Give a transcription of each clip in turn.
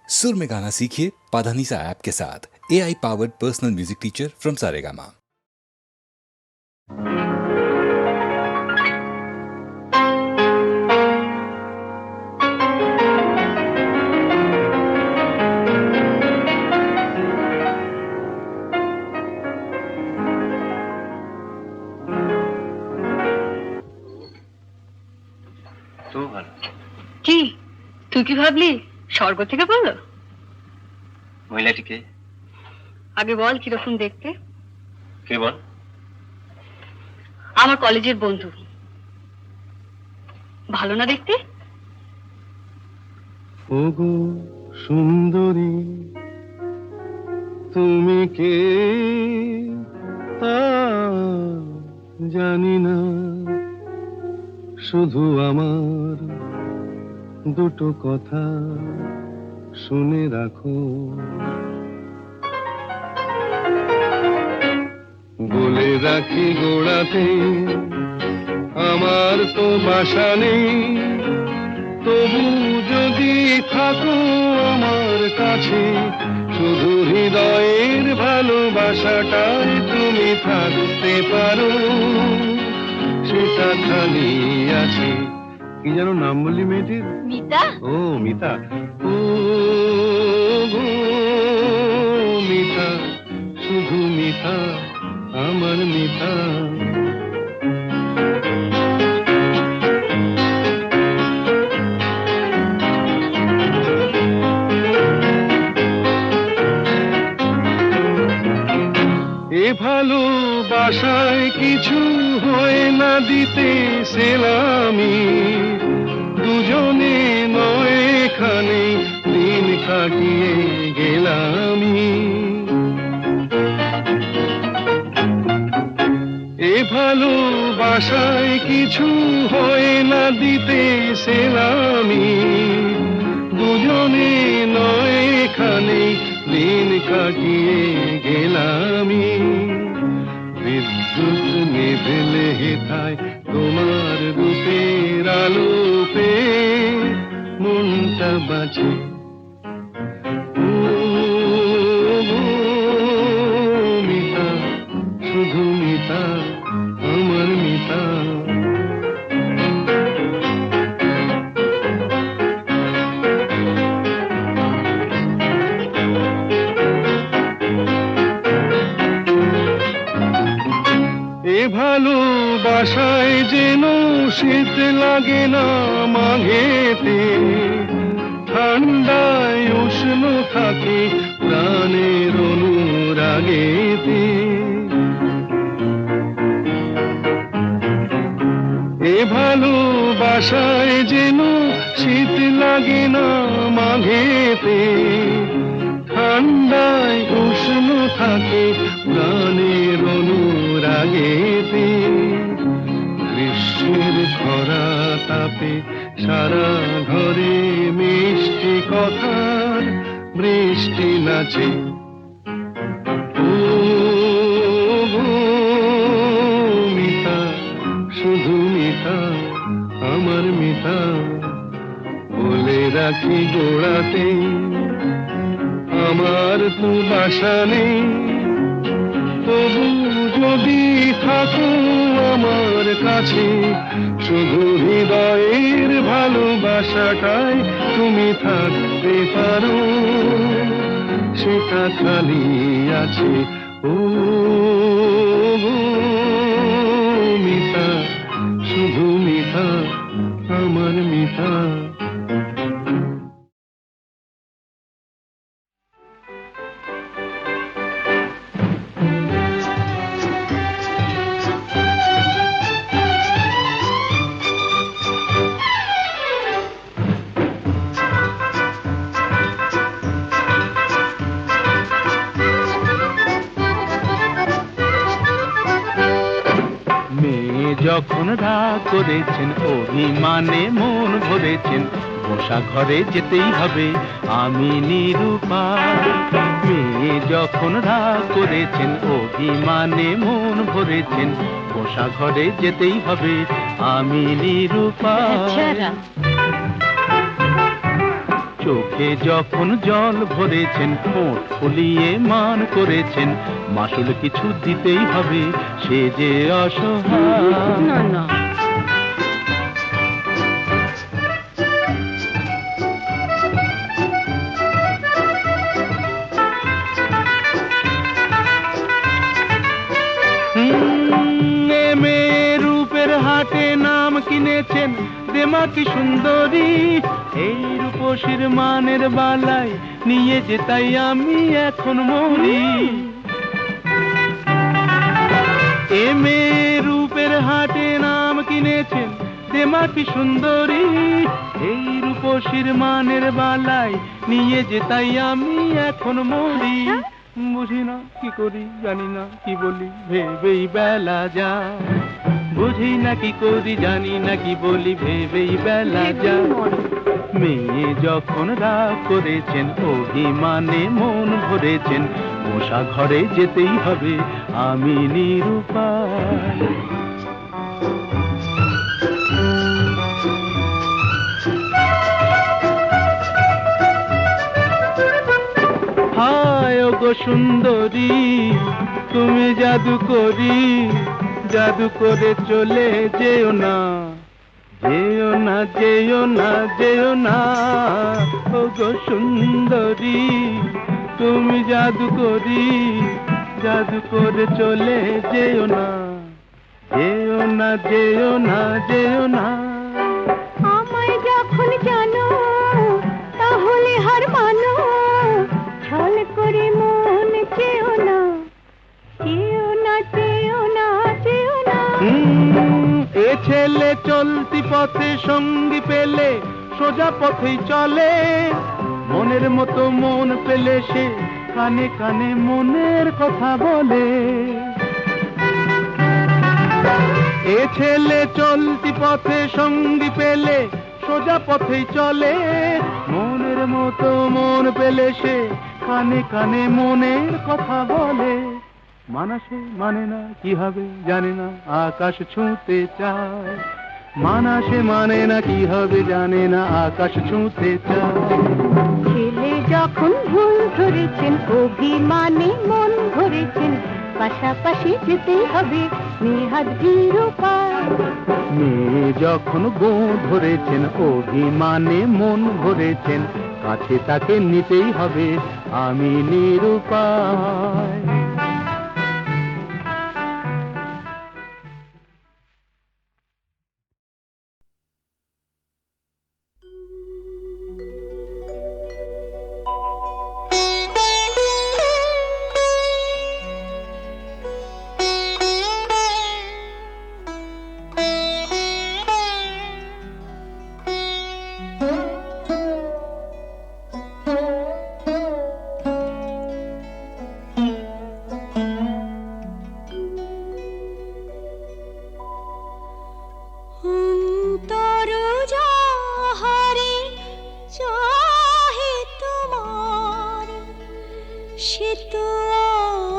सुर में गाना सीखिए पाधानीसा ऐप के साथ। AI powered personal music teacher from Saregama. কি তুই কি ভাবলি স্বর্গ থেকে বললো? মহিলাটিকে আগে বল কিরকম দেখতে। কে বল? আমার কলেজের বন্ধু। ভালো না দেখতে? ওগো সুন্দরী তুমি কে তা জানি না, শুধু আমার দুটো কথা শুনে রাখো। বলে রাখি গোড়াতে আমার তো বাসা নেই, তবু যদি থাকো আমার কাছে, শুধু হৃদয়ের ভালোবাসাটাই তুমি থাকতে পারো, সেটা খালি আছে। কি যেন নাম বললি মেয়েটির? মিতা। ও মিতা। ও গো মিতা, শুধু মিতা, আমার মিতা। এ ভালোবাসায় কিছু হয় না দিতে সেলামি, দুজনে নয় এখানে দিন কাটিয়ে গেলামি। এ ভালোবাসায় কিছু হয় না দিতে সেলামি, দুজনে নয় এখানে দিন কাটিয়ে গেলামি। বিদ্যুৎ নিভেলে হেথায় তোমার রূপের আলো পেয়ে মনটা বাঁচে। ও গো মিতা, শুধু মিতা, আমার মিতা। এ ভালোবাসায় যেন শীত লাগে না মাঘেতে, ঠান্ডায় উষ্ণ থাকে প্রাণের অনুরাগেতে। এ ভালোবাসায় যেন শীত লাগে না মাঘেতে, ঠান্ডায় উষ্ণ থাকে প্রাণের অনুরাগেতে। গ্রীষ্মের খরা তাপে সারা ঘরে মিষ্টি কথার বৃষ্টি নাচে। ও গো মিতা, শুধু মিতা, আমার মিতা। বলে রাখি গোড়াতে আমার তো বাসা নেই, তবু যদি থাকো আমার কাছে, শুধু হৃদয়ের ভালোবাসাটাই তুমি থাকতে পারো, সেটা খালি আছে। ও গো মিতা, শুধু মিতা, আমার মিতা। যখন রাগ করেছেন, অভিমানে মন ভরেছেন, বসা ঘরে যেতেই হবে আমি নিরুপায়। মেয়ে যখন রাগ করেছেন, অভিমানে মন ভরেছেন, বসা ঘরে যেতেই হবে আমি নিরুপায়। চোখে যখন জল ভরেছেন, ঠোঁট ফুলিয়ে মান করেছেন, মাসুল কিছু দিতেই হবে, সে যে অসহায়। না না, এ মেয়ে রূপের হাটে নাম কিনেছেন দেমাকি সুন্দরী, এই রূপসীর মানের বালাই নিয়ে যে তাই আমি এখন মরি। এ মেয়ে রূপের হাটে নাম কিনেছেন দেমাকি সুন্দরী, এই রূপসীর মানের বালাই নিয়ে যে তাই আমি এখন মরি। বুঝি না কি করি, জানি না কি বলি, ভেবেই বেলা যায়। বুঝি না কি করি, জানি না কি বলি, ভেবেই বেলা যায়। মেয়ে যখন রাগ করেছেন, অভিমানে মন ভরেছেন, বসা ঘরে যেতেই হবে, আমি নিরুপায়। হায় ওগো সুন্দরী, তুমি জাদু করি, জাদু করে চলে যেও না, যেও না, যেও না, যেও না। ওগো সুন্দরী, তুমি জাদু করি, জাদু করে চলে যেও না, যেও না, যেও না, যেও না। আমায় যখন জানো তাহলে হার মানো, ছল করে মন চেও না, চেও না, চেও না, চেও না। এ ছেলে চলতি পথে সঙ্গী পেলে সোজা পথেই চলে, মনের মতো মন পেলে সে কানে কানে মনের কথা বলে। এ ছেলে চলতি পথে সঙ্গী পেলে সোজা পথেই চলে, মনের মতো মন পেলে সে কানে কানে মনের কথা বলে। মানাসে মানে না কি হবে জানে না, আকাশ ছুঁতে চায়। মানাসে মানে না কি হবে জানে না, আকাশ ছুঁতে চায়। ছেলে যখন ভুল ধরেছেন, অভিমানে মন ভরেছেন, পাশাপাশি যেতেই হবে, নেহাত নিরুপায়। মেয়ে যখন গো ধরেছেন, অভিমানে মন ভরেছেন, কাছে তাকে নিতেই হবে, আমি নিরুপায়। অন্তর যাহারে চাহে তোমার, সে তো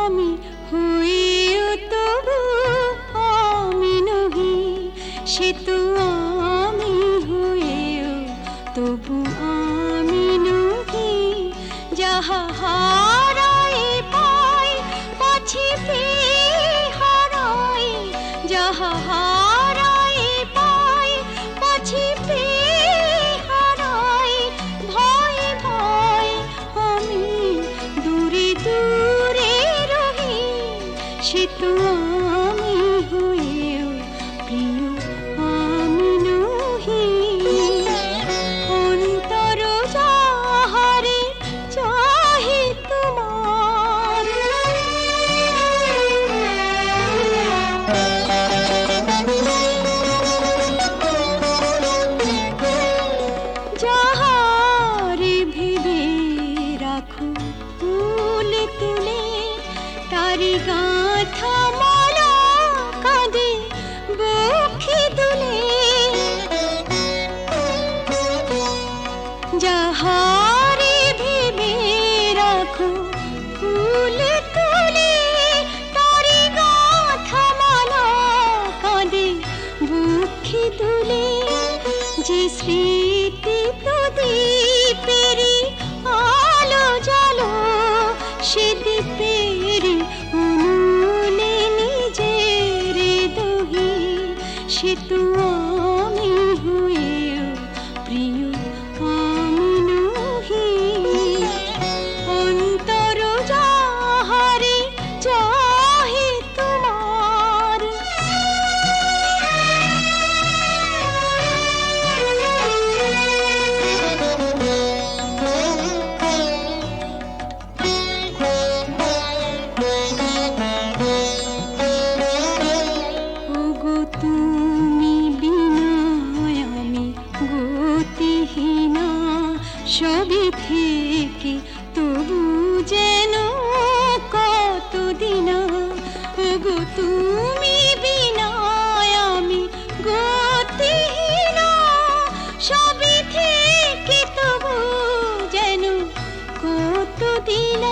আমি হইও তবু আমি নহি, সে তো আমি হইও তবু আমি নহি। যাহা হারাই পাই পাছি পেয়ে হারাই, যাহা হারাই পাই পাছি পেয়ে হারাই। ভয় ভয় আমি দূরে দূরে রহি, সে তো আমি হইও প্রিয় আমি নহি। অন্তর যাহারে চাহে তোমার। যাহারে ভেবে রাখো তুলে তুলে, তারি গাঁথা মালা কাঁদে বুকে দুলে। যাহারে ভেবে রাখো ফুল তুলে, তারি গাঁথা মালা কাঁদে বুকে দুলে। যে স্মৃতি প্রদীপের সে দ্বীপের অনুলে নিজের দহি, সে তো আমি হয়েও প্রিয় আমি নহি। অন্তর যাহারে চাহে তোমার, ওগো তুমি বিনা আমি গতিহীনা, সবে থেকে তবু যেন কতদিন। ওগো তুমি বিনা আমি গতিহীনা, সবে থেকে তবু যেন কতদিন।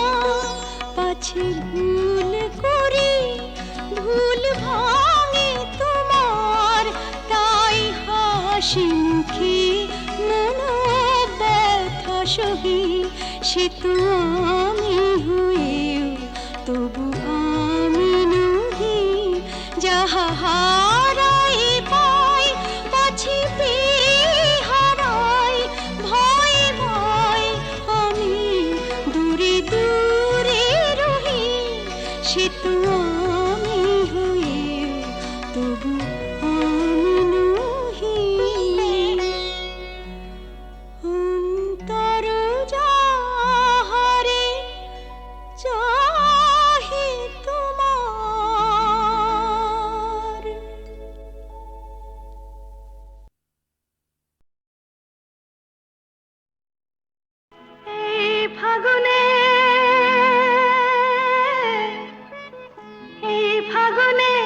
পাছে ভুল করি ভুল ভাঙে তোমার, তাই হাসি মুখে মন ব্যথা সহি। সে তো আমি হয়েও তবু আমি নহি, যাহা হারাই পাই পাছি পেয়ে হারাই। ভয়ে ভয় আমি দূরে দূরে রহি, সে তো আমি হয়েও তবু আমি নহি। অন্তর যাহারে চাহে তোমার। এই ফাগুনে, এই ফাগুনে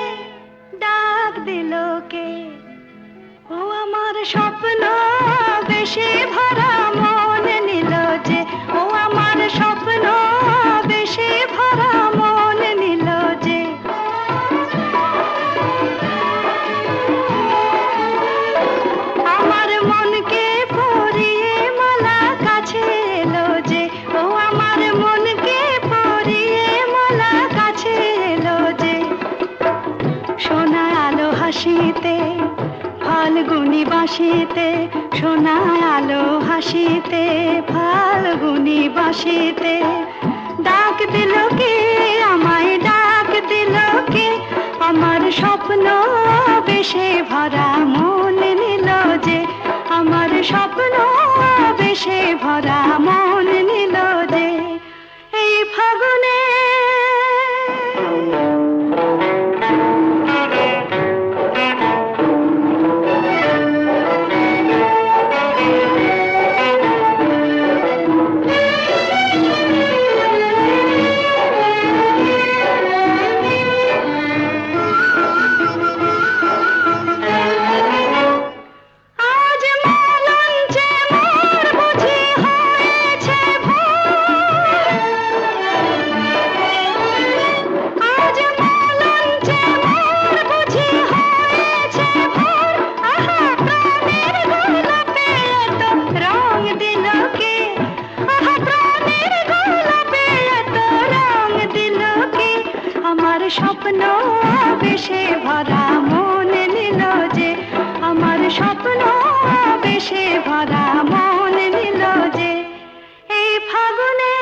ডাক দিল কে? ও আমার স্বপ্ন বেশে ভরা মন নিল যে, ও আমার স্বপ্ন বেশে ভরা মন নিল যে। আমার মনকে পরিয়ে মালা কাছে এলো যে, ও আমার মনকে পরিয়ে মালা কাছে এলো যে। সোনা আলো হাসিতে ফাল্গুনি বাঁশিতে, সোনা আলো হাসিতে ফাল্গুনি বাঁশিতে, ডাক দিল কে আমায় ডাক দিল কে? আমার স্বপ্ন বেশে ভরা মন নিল যে, আমার স্বপ্ন বেশে ভরা মন নিল যে। এই ফাগুনে আজ মলঞ্চে মোর বুঝি হয়েছে ভোর, আজ মলঞ্চে মোর বুঝি হয়েছে ভোর। আহা প্রাণের গোলাপে এত রং দিল কে? আহা প্রাণের গোলাপে এত রং দিল কে? আমার স্বপ্ন বেশে ভরা মন নিল যে, আমার স্বপ্ন বেশে ভরা মন নিল যে। এই ফাগুনে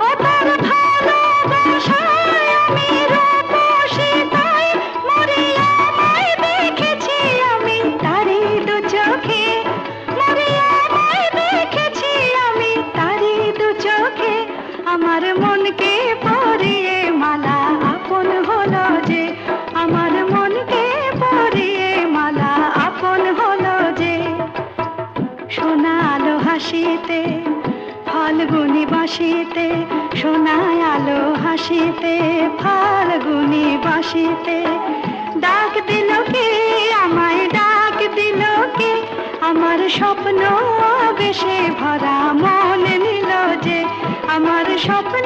ও তার ফাল্গুনি বাঁশিতে শোনায় আলো হাসিতে, ফাল্গুনি বাঁশিতে ডাক দিল কে আমায়, ডাক দিল কে আমার স্বপ্ন বেশে ভরা মন নিল যে, আমার স্বপ্ন